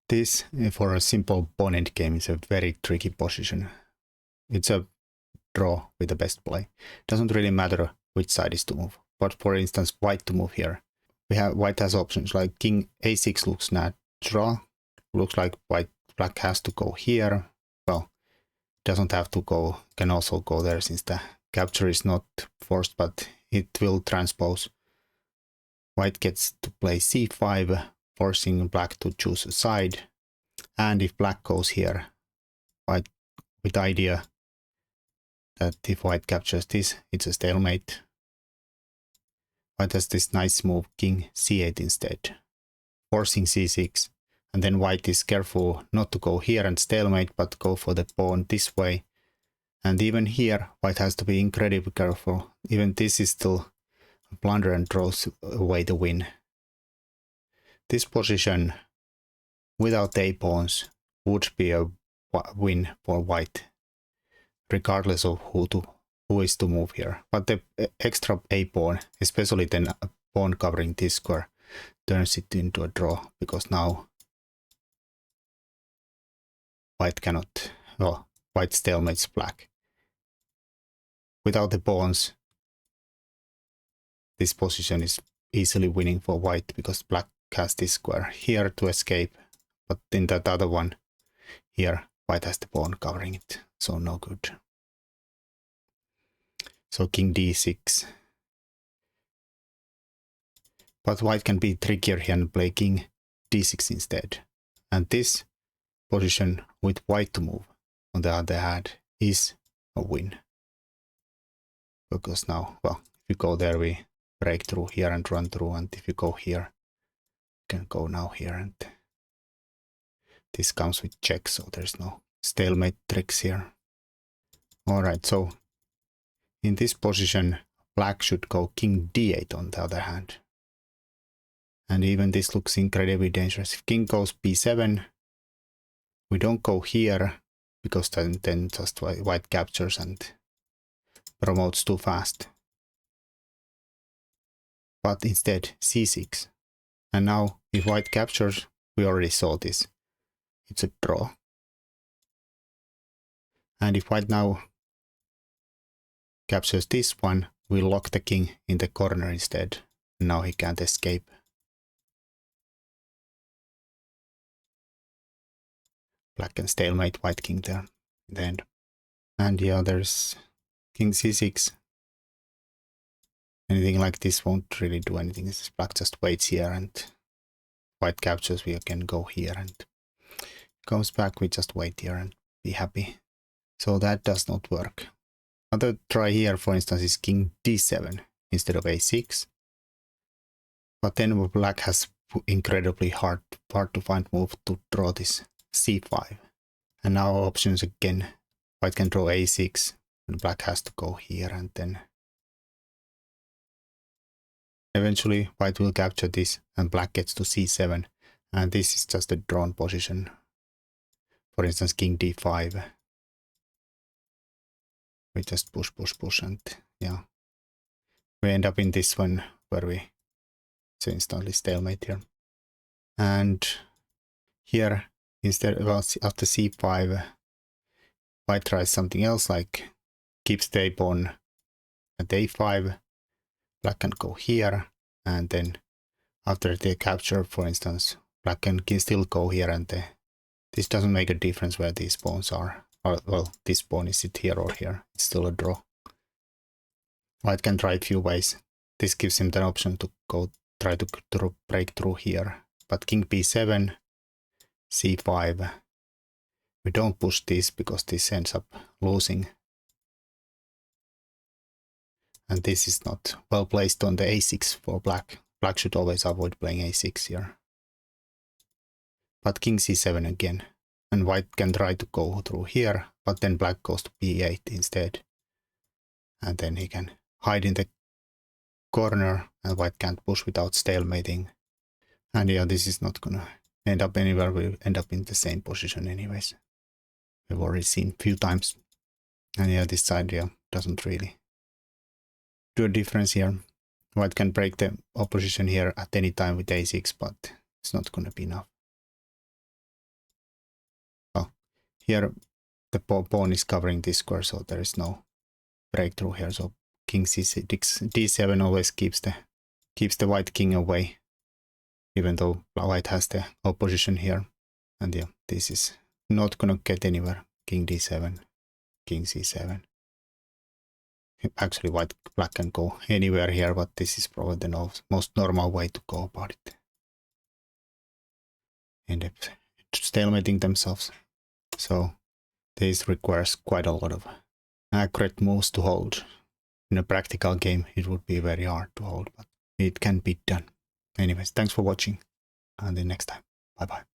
This, for a simple pawn endgame, is a very tricky position. It's a draw with the best play. Doesn't really matter which side is to move. But for instance, white to move here. White has options like king a6 looks natural. Looks like black has to go here. Well, doesn't have to go. Can also go there since the capture is not forced, but it will transpose. White gets to play c5, forcing black to choose a side. And if black goes here, white with the idea that if white captures this, it's a stalemate. White has this nice move, king c8 instead, forcing c6. And then white is careful not to go here and stalemate, but go for the pawn this way. And even here, white has to be incredibly careful. Even this is still a blunder and throws away the win. This position, without a pawns, would be a win for white, regardless of who is to move here. But the extra a pawn, especially then a pawn covering this square, turns it into a draw, because now white cannot, well, white stalemates black. Without the pawns, this position is easily winning for white, because black has this square here to escape, but in that other one here, white has the pawn covering it, so no good. So king d6. But white can be trickier here and play king d6 instead. And this position with white to move, on the other hand, is a win. Because now, well, if you go there, we break through here and run through, and if you go here, you can go now here, and this comes with check, so there's no stalemate tricks here. Alright, so in this position, black should go king d8 on the other hand. And even this looks incredibly dangerous. If king goes b7, we don't go here, because then just white captures and promotes too fast. But instead, c6. And now, if white captures, we already saw this. It's a draw. And if white now captures this one, we lock the king in the corner instead. Now he can't escape. Black can stalemate white king there in the end. And yeah, there's king c6. Anything like this won't really do anything. This black just waits here, and white captures, we can go here, and comes back, we just wait here and be happy. So that does not work. Another try here, for instance, is king d7 instead of a6. But then black has incredibly hard to find move to draw this c5. And now options again. White can draw a6, and black has to go here, and then eventually white will capture this, and black gets to c7. And this is just a drawn position. For instance, king d5. We just push, and yeah. We end up in this one where we instantly stalemate here. And here, instead, well, after c5, white tries something else, like keeps the pawn at a5. Black can go here, and then after the capture, for instance, black can still go here, and this doesn't make a difference where these pawns are. Or, well, this pawn is it here or here. It's still a draw. White can try a few ways. This gives him the option to go try to break through here. But king b7, c5. We don't push this because this ends up losing. And this is not well placed on the a6 for black. Black should always avoid playing a6 here. But king c7 again. And white can try to go through here, but then black goes to b8 instead. And then he can hide in the corner, and white can't push without stalemating. And yeah, this is not gonna end up anywhere. We'll end up in the same position anyways. We've already seen a few times. And yeah, this side, yeah, doesn't really do a difference here. White can break the opposition here at any time with a6, but it's not gonna be enough. here the pawn is covering this square, so there is no breakthrough here. So king c6, d7 always keeps the white king away, even though white has the opposition here. And yeah, this is not gonna get anywhere. King d7, king c7. Actually, black can go anywhere here, but this is probably the most normal way to go about it. End up stalemating themselves. So this requires quite a lot of accurate moves to hold. In a practical game, it would be very hard to hold, but it can be done. Anyways, thanks for watching. Until next time. Bye bye.